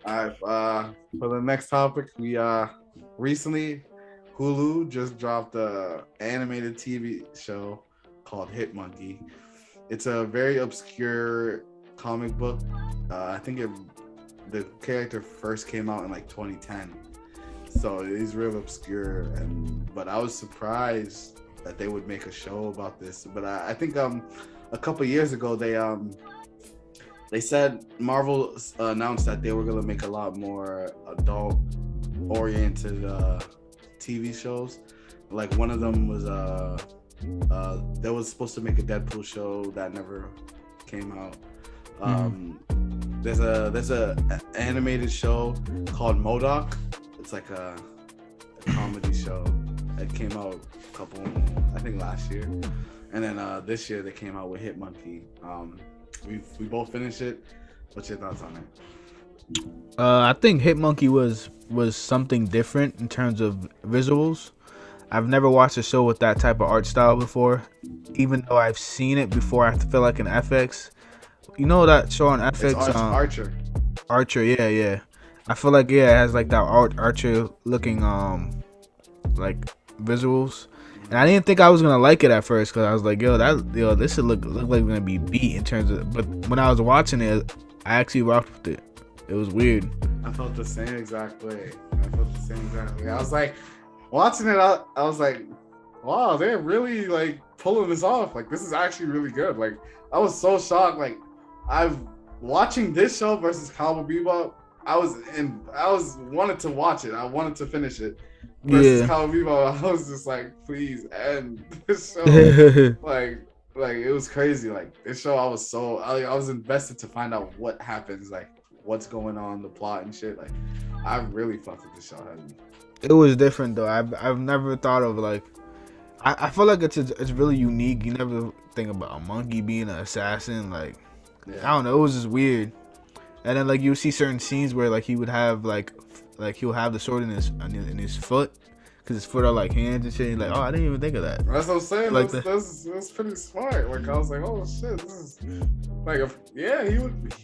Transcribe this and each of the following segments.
All right. For the next topic, we recently Hulu just dropped a animated TV show called Hit Monkey. It's a very obscure comic book. The character first came out in like 2010, so it is real obscure. But I was surprised that they would make a show about this. But I think a couple years ago they said Marvel announced that they were gonna make a lot more adult oriented TV shows. Like one of them was they was supposed to make a Deadpool show that never came out. There's a animated show called MODOK. It's like a comedy show that came out I think last year, and then this year they came out with Hit Monkey. We both finished it. What's your thoughts on it? I think Hitmonkey was something different in terms of visuals. I've never watched a show with that type of art style before, even though I've seen it before. I feel like in FX, you know that show on FX, It's Archer. Archer, yeah. I feel like it has like that Archer looking like visuals, and I didn't think I was gonna like it at first because I was like, this should look like gonna be beat in terms of. But when I was watching it, I actually rocked with it. It was weird. I felt the same exact way. I was like, watching it, I was like, wow, they're really like pulling this off. Like, this is actually really good. Like, I was so shocked. Like, I've watching this show versus Cowboy Bebop. I was wanted to watch it. I wanted to finish it. Versus Cowboy Bebop, I was just like, please end this show. like it was crazy. Like this show, I was invested to find out what happens. Like, what's going on, the plot and shit. Like, I really fucked with this show heavy. It was different though. I've never thought of like. I feel like it's really unique. You never think about a monkey being an assassin. Like, I don't know. It was just weird. And then like you see certain scenes where like he would have like he'll have the sword in his foot. Cause his foot are like hands and shit. And like, oh, I didn't even think of that. That's what I'm saying. Like that's pretty smart. Like, I was like, oh shit, this is like,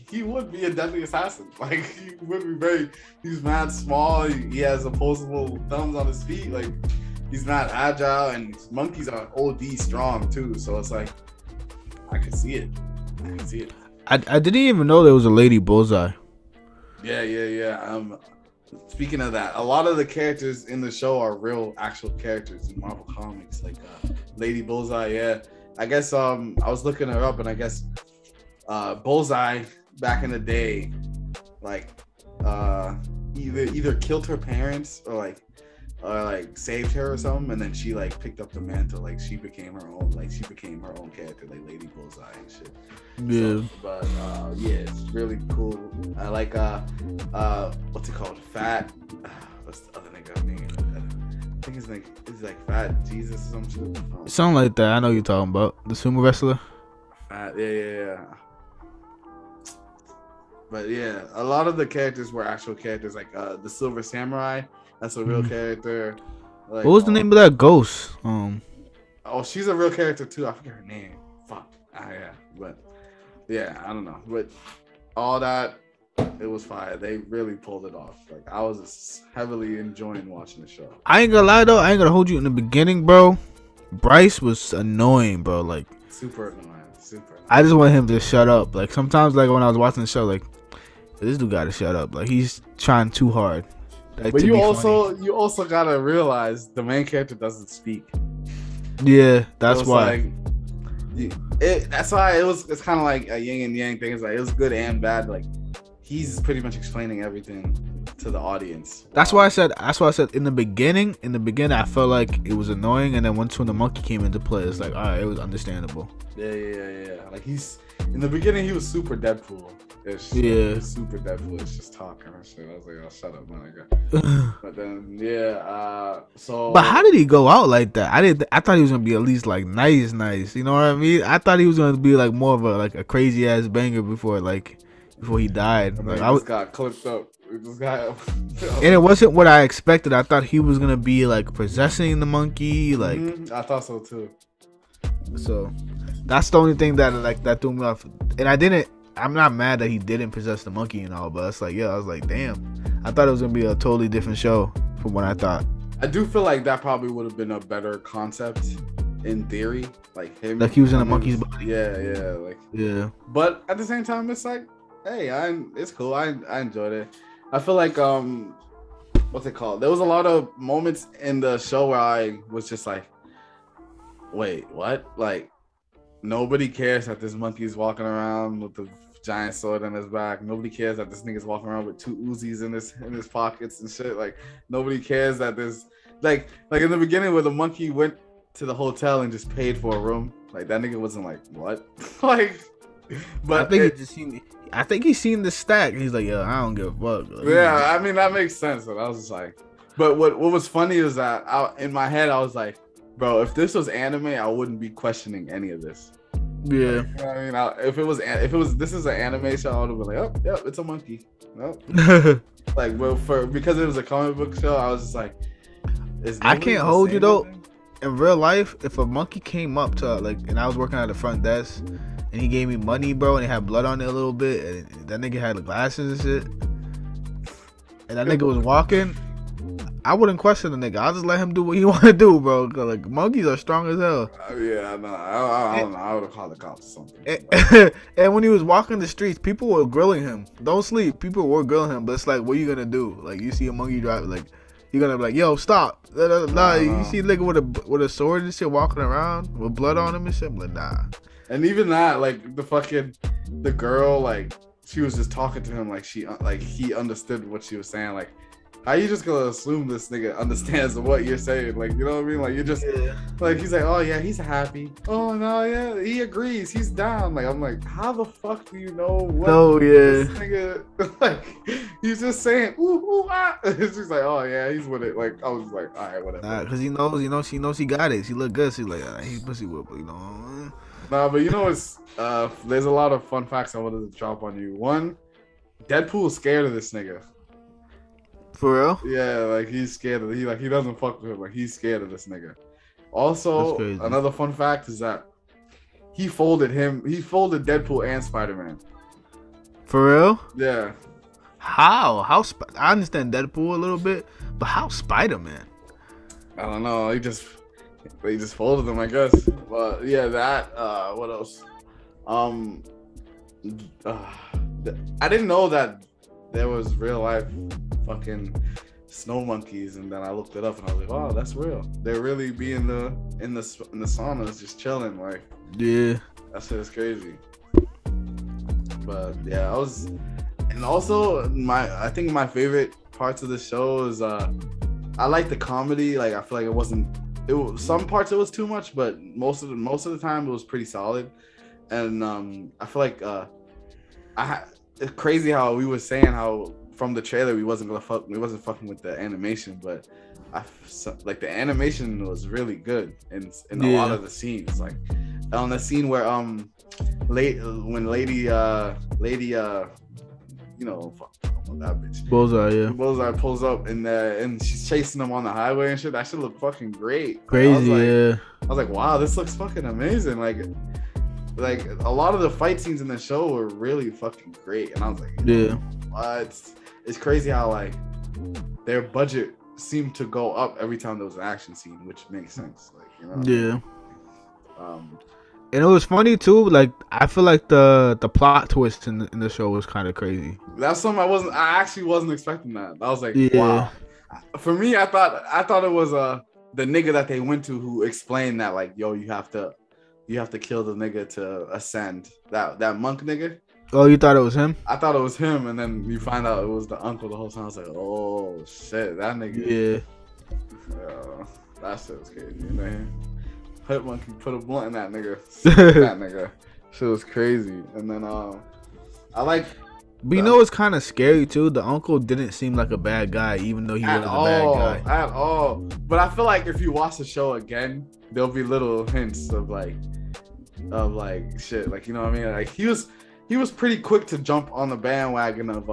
he would be a deadly assassin. Like, he would be he's mad small. He has opposable thumbs on his feet. Like, he's not agile, and monkeys are OD strong too. So it's like, I could see it. I didn't even know there was a lady Bullseye. Yeah. Speaking of that, a lot of the characters in the show are real, actual characters in Marvel Comics, like Lady Bullseye. Yeah, I guess I was looking her up, and I guess Bullseye back in the day, like either killed her parents or like saved her or something, and then she like picked up the mantle. Like, she became her own character, like Lady Bullseye and shit. Yeah. It's really cool. I like what's it called? Fat. What's the other nigga name? I think it's like Fat Jesus or some shit. Something like that. I know you're talking about the sumo wrestler. Fat. Yeah. But yeah, a lot of the characters were actual characters. Like the Silver Samurai. That's a real character. Like, what was the name of that ghost? Oh, she's a real character too. I forget her name. Fuck. Yeah. But yeah, I don't know. But all that, it was fire. They really pulled it off. Like, I was heavily enjoying watching the show. I ain't gonna lie though. I ain't gonna hold you in the beginning, bro. Bryce was annoying, bro. Like, super annoying. I just want him to shut up. Like, sometimes, like when I was watching the show, like, this dude gotta shut up. Like, he's trying too hard. Like, but you also gotta realize the main character doesn't speak. Yeah, that's why. That's why it's kind of like a yin and yang thing. It's like, it was good and bad. Like, he's pretty much explaining everything to the audience. That's why I said in the beginning I felt like it was annoying, and then when the monkey came into play, it's like, all right, it was understandable. Yeah. Like, he's in the beginning, he was super Deadpool. Yeah, super Deadpool. It's just talking and shit. I was like, oh, shut up, my nigga. But then, But how did he go out like that? I thought he was gonna be at least like nice. You know what I mean? I thought he was gonna be like more of a crazy ass banger before he died. Like, I got clipped up. And it wasn't what I expected. I thought he was gonna be like possessing the monkey. Like, I thought so too. So that's the only thing that threw me off. And I didn't I'm not mad that he didn't possess the monkey and all, but it's like, yeah, I was like, damn. I thought it was gonna be a totally different show from what I thought. I do feel like that probably would have been a better concept in theory, like him. Like he was in a monkey's body. Yeah, like yeah. But at the same time, it's like, hey, it's cool. I enjoyed it. I feel like what's it called? There was a lot of moments in the show where I was just like, wait, what? Like, nobody cares that this monkey's walking around with the giant sword on his back. Nobody cares that this nigga's walking around with 2 Uzis in his pockets and shit. Like, nobody cares that there's like in the beginning where the monkey went to the hotel and just paid for a room. Like, that nigga wasn't like, what? Like, but I think he's seen the stack. And he's like, yo, I don't give a fuck. Like, yeah, I mean, that makes sense. And I was just like, but what was funny is that in my head I was like, bro, if this was anime, I wouldn't be questioning any of this. Yeah. Like, you know what I mean, if it was this is an anime show, I would have been like, oh, yeah, it's a monkey. Nope. Like, well, because it was a comic book show, I was just like, I can't hold you though. In real life, if a monkey came up to like, and I was working at the front desk, and he gave me money, bro, and it had blood on it a little bit, and that nigga had glasses and shit, and that nigga was walking, I wouldn't question the nigga. I'll just let him do what he want to do, bro. Cause like monkeys are strong as hell. Yeah, no, I don't know. I would have called the cops or something. And when he was walking the streets, people were grilling him. Don't sleep. People were grilling him, but it's like, what are you gonna do? Like, you see a monkey drive, like, you're gonna be like, yo, stop. Nah, you see a nigga with a sword and shit walking around with blood on him and shit. I'm like, nah. And even that, like, the girl, like, she was just talking to him like he understood what she was saying. Like, how you just gonna assume this nigga understands what you're saying? Like, you know what I mean? Like, you're just like, he's like, oh yeah, he's happy. Oh no, yeah, he agrees. He's down. Like, I'm like, how the fuck do you know what? Oh yeah, this nigga, like, he's just saying, ooh, ooh, ah. It's just like, oh yeah, he's with it. Like, I was like, all right, whatever. Nah, cause she knows he got it. She look good. She like, he's pussy whip, you know. Nah, but you know, there's a lot of fun facts I wanted to drop on you. One, Deadpool's scared of this nigga. For real? Yeah, like, he's scared of he doesn't fuck with him. Like, he's scared of this nigga. Also, another fun fact is that he folded Deadpool and Spider-Man. For real? Yeah. How? I understand Deadpool a little bit, but how Spider-Man? I don't know. They just folded them, I guess. But yeah, that. What else? I didn't know that there was real life fucking snow monkeys, and then I looked it up and I was like, oh, that's real. They're really be in the saunas just chilling. Like, yeah, that shit is crazy. But yeah, and also I think my favorite parts of the show is I like the comedy. Like, I feel like some parts it was too much, but most of the time it was pretty solid. And I feel like it's crazy how we were saying how from the trailer we wasn't fucking with the animation, but like the animation was really good in a lot of the scenes. Like on the scene where when lady you know, that bitch. Bullseye pulls up and she's chasing him on the highway and shit. That shit look fucking great. Crazy, I was like, wow, this looks fucking amazing. Like a lot of the fight scenes in the show were really fucking great. And I was like, yeah, it's crazy how like their budget seemed to go up every time there was an action scene, which makes sense. Like, you know. Yeah. And it was funny too. Like, I feel like the plot twist in the show was kind of crazy. That's something I actually wasn't expecting that. I was like, wow. For me, I thought it was the nigga that they went to who explained that, like, yo, you have to kill the nigga to ascend. That monk nigga. Oh, you thought it was him? I thought it was him, and then you find out it was the uncle the whole time. I was like, oh shit, that nigga. Yeah. That shit was crazy, man. Hit Monkey put a blunt in that nigga. That nigga. Shit was crazy. And then I like. But you know what's kind of scary too? The uncle didn't seem like a bad guy, even though he was a bad guy. At all. But I feel like if you watch the show again, there'll be little hints of like shit. Like, you know what I mean? Like, he was pretty quick to jump on the bandwagon of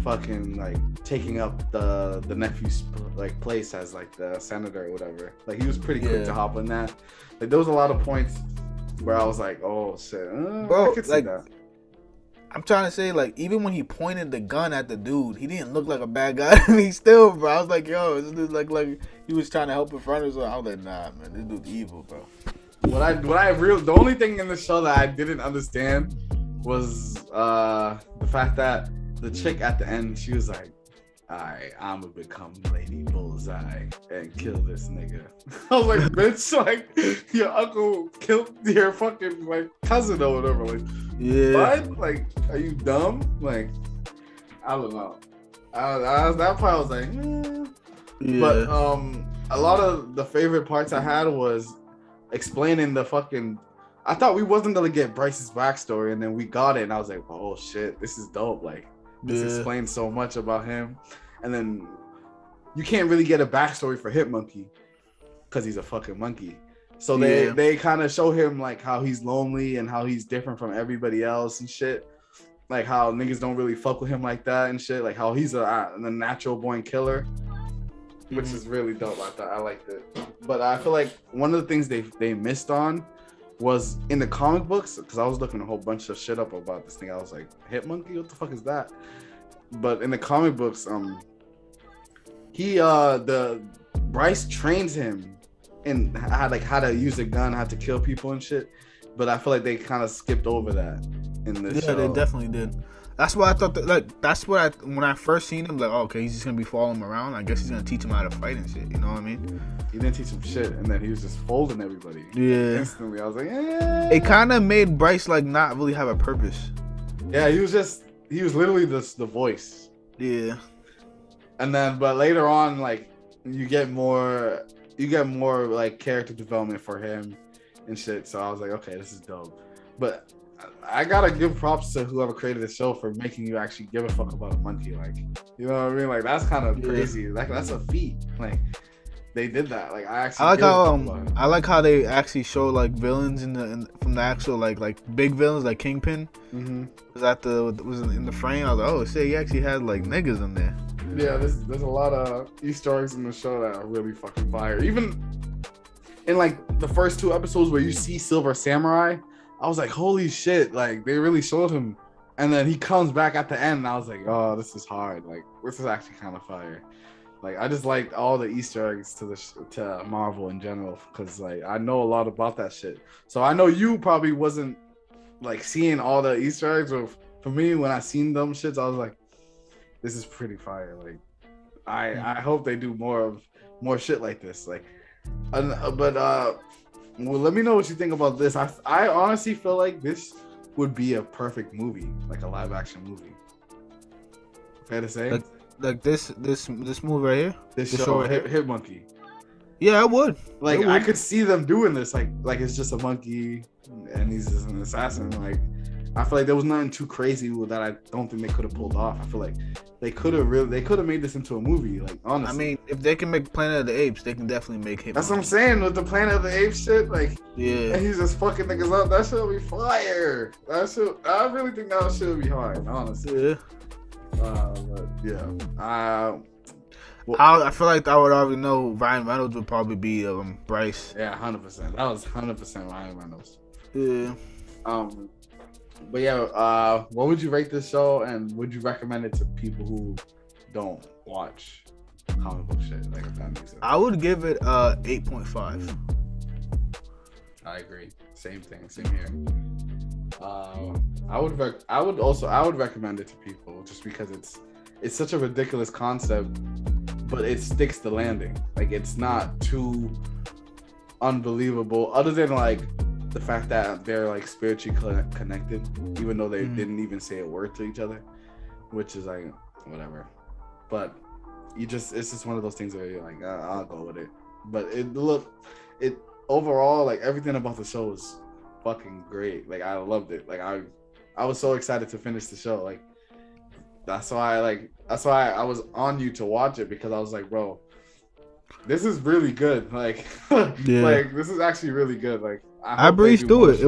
fucking like taking up the nephew's like place as like the senator or whatever. Like, he was pretty quick to hop on that. Like, there was a lot of points where I was like, oh shit, bro, I could see that. I'm trying to say, like, even when he pointed the gun at the dude, he didn't look like a bad guy to me still, bro. I was like, yo, this dude like he was trying to help a friend or something. I was like, nah, man, this dude's evil, bro. The only thing in the show that I didn't understand was the fact that the chick at the end, she was like, alright, I'ma become Lady Bullseye and kill this nigga. I was like, bitch, like, your uncle killed your fucking, like, cousin or whatever. Like, yeah. what? Like, are you dumb? Like, I don't know. That part I was like, Yeah. But a lot of the favorite parts I had was explaining the fucking. I thought we wasn't gonna get Bryce's backstory, and then we got it, and I was like, oh shit, this is dope. Like, this explains so much about him, and then you can't really get a backstory for Hitmonkey because he's a fucking monkey. So they kind of show him like how he's lonely and how he's different from everybody else and shit. Like how niggas don't really fuck with him like that and shit. Like how he's a natural born killer, which is really dope. I liked it. But I feel like one of the things they missed on was in the comic books, because I was looking a whole bunch of shit up about this thing. I was like, Hitmonkey, what the fuck is that? But in the comic books, the Bryce trains him in how to use a gun, how to kill people and shit. But I feel like they kind of skipped over that in this show. Yeah, they definitely did. That's why I thought that, when I first seen him, like, oh, okay, he's just gonna be following him around. I guess he's gonna teach him how to fight and shit. You know what I mean? He didn't teach him shit, and then he was just folding everybody. Yeah. Instantly, I was like, yeah. It kind of made Bryce like not really have a purpose. Yeah, he was literally the voice. Yeah. And then, but later on, like, you get more like character development for him and shit. So I was like, okay, this is dope. But I gotta give props to whoever created the show for making you actually give a fuck about a monkey. Like, you know what I mean? Like, that's kind of crazy. Like, that's a feat. Like, they did that. Like, I like how they actually show like villains from the actual like big villains like Kingpin. Mm-hmm. Was in the frame. I was like, oh shit, he actually had like niggas in there. Yeah, there's a lot of Easter eggs in the show that are really fucking fire. Even in like the first 2 episodes where you see Silver Samurai, I was like, holy shit, like they really showed him. And then he comes back at the end and I was like, oh, this is hard. Like, this is actually kind of fire. Like, I just liked all the Easter eggs to Marvel in general, because like I know a lot about that shit. So I know you probably wasn't like seeing all the Easter eggs, but for me, when I seen them shits, I was like, this is pretty fire. Like, I hope they do more shit like this. Like, well, let me know what you think about this. I honestly feel like this would be a perfect movie, like a live action movie. Fair to say? Like this movie right here. This show, Hitmonkey. Yeah, I would. Like, I could see them doing this. Like it's just a monkey and he's just an assassin. Like, I feel like there was nothing too crazy that I don't think they could have pulled off. I feel like they could have made this into a movie. Like, honestly, I mean, if they can make Planet of the Apes, they can definitely make Hitmonkey. That's what I'm saying with the Planet of the Apes shit. Like, yeah, and he's just fucking niggas up. That shit would be fire. I really think that shit would be hard. Honestly. Yeah. But yeah. I feel like I would already know Ryan Reynolds would probably be Bryce. Yeah, 100%. That was 100% Ryan Reynolds. Yeah. But yeah, what would you rate this show, and would you recommend it to people who don't watch comic book shit? Like, if that makes sense. I would give it 8.5. I agree. Same thing. Same here. I would recommend it to people just because it's such a ridiculous concept, but it sticks the landing. Like, it's not too unbelievable, other than like the fact that they're like spiritually connected, even though they didn't even say a word to each other, which is like whatever. But it's just one of those things where you're like, I'll go with it. But it overall, like, everything about the show was fucking great. Like, I loved it. Like, I was so excited to finish the show. Like, that's why I was on you to watch it, because I was like, bro, this is really good. Like, yeah. Like, this is actually really good. Like, I breezed through it.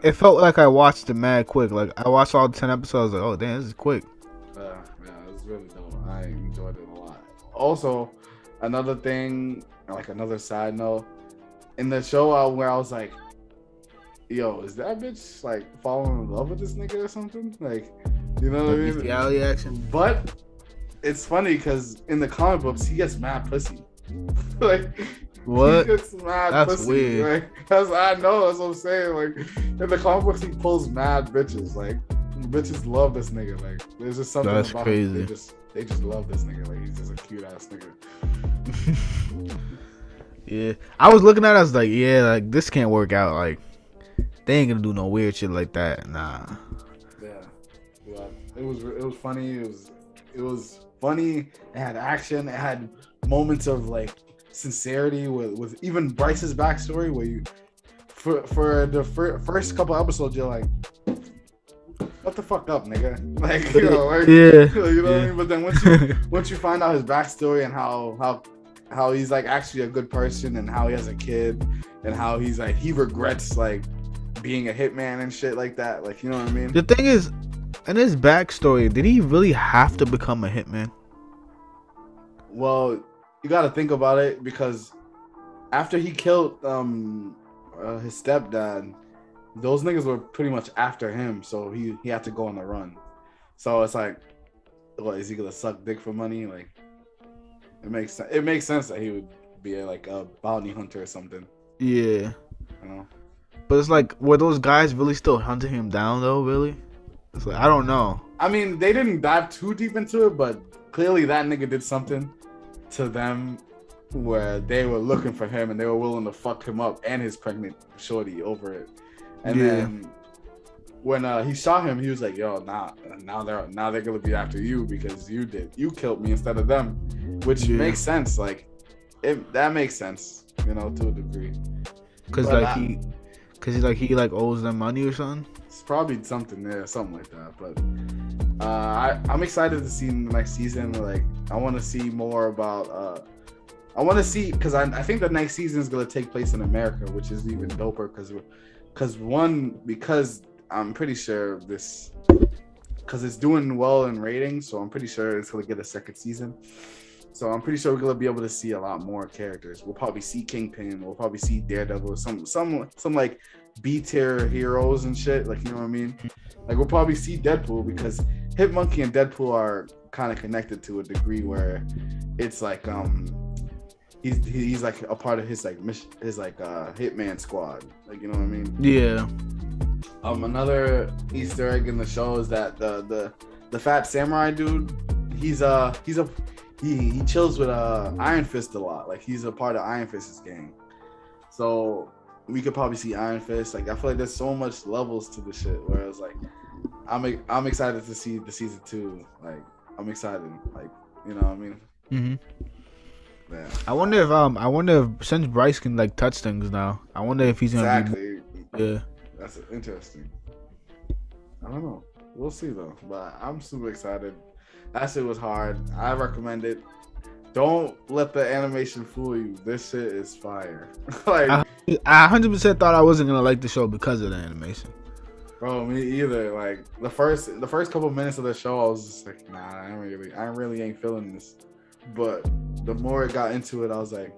It felt like I watched it mad quick. Like, I watched all 10 episodes. Like, oh damn, this is quick. Yeah, it was really dope. I enjoyed it a lot. Also, another thing, like another side note, in the show where I was like, yo, is that bitch like falling in love with this nigga or something? Like, you know what I mean? The alley action. But it's funny because in the comic books he gets mad pussy. Like, What? he gets mad That's pussy. weird. Like, I know. That's what I'm saying. Like, in the comic books he pulls mad bitches. Like, bitches love this nigga. Like, there's just something That's about crazy. him. They just love this nigga. Like, he's just a cute ass nigga. Yeah, I was looking at it, I was like, yeah, like this can't work out. Like they ain't gonna do no weird shit like that. Nah. Yeah. It was funny. It was funny. It had action. It had moments of like sincerity with even Bryce's backstory, where you for the first couple episodes you're like, what the fuck up, nigga? Like, you know, like, Yeah. you know what I mean? But then once you find out his backstory and how he's like actually a good person and how he has a kid and how he's like he regrets like being a hitman and shit like that, like, you know what I mean? The thing is, in his backstory, did he really have to become a hitman? Well, you got to think about it, because after he killed his stepdad, those niggas were pretty much after him, so he had to go on the run. So it's like, what, is he gonna suck dick for money? Like, it makes sense that he would be like a bounty hunter or something. Yeah. You know? But it's like, were those guys really still hunting him down though? Really? It's like, I don't know. I mean, they didn't dive too deep into it, but clearly that nigga did something to them where they were looking for him and they were willing to fuck him up and his pregnant shorty over it. And then when he shot him, he was like, "Yo, now they're gonna be after you because you killed me instead of them," which makes sense. Like, that makes sense, you know, to a degree. Cause he owes them money or something. It's probably something there, something like that. But I'm excited to see in the next season. Like, I want to see more about. I want to see, because I think the next season is gonna take place in America, which is even doper. Because I'm pretty sure because it's doing well in ratings, so I'm pretty sure it's gonna get a second season. So I'm pretty sure we're gonna be able to see a lot more characters. We'll probably see Kingpin. We'll probably see Daredevil. Some like B tier heroes and shit. Like, you know what I mean? Like, we'll probably see Deadpool, because Hitmonkey and Deadpool are kind of connected to a degree where it's like he's like a part of his hitman squad. Like, you know what I mean? Yeah. Another Easter egg in the show is that the fat samurai dude, he chills with Iron Fist a lot. Like, he's a part of Iron Fist's gang. So we could probably see Iron Fist. Like, I feel like there's so much levels to the shit where it's like, I'm excited to see the season 2. Like, I'm excited. Like, you know what I mean? Mm-hmm. Yeah. I wonder if since Bryce can like touch things now, I wonder if he's gonna exactly. Yeah. That's interesting. I don't know. We'll see though. But I'm super excited. That shit was hard. I recommend it. Don't let the animation fool you. This shit is fire. Like, I 100% thought I wasn't gonna like the show because of the animation. Bro, me either. Like, the first couple minutes of the show, I was just like, nah, I really ain't feeling this. But the more it got into it, I was like,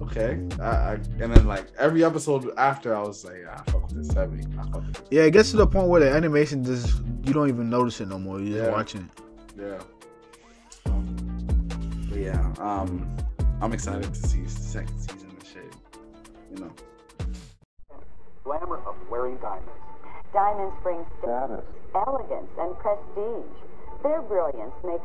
okay. And then like every episode after, I was like, fuck with this heavy. Yeah, it gets to the point where the animation just, you don't even notice it no more. You're just watching it. Yeah. But yeah, I'm excited to see the second season of shit. You know. Glamour of wearing diamonds. Diamonds bring Status. elegance and prestige. Their brilliance makes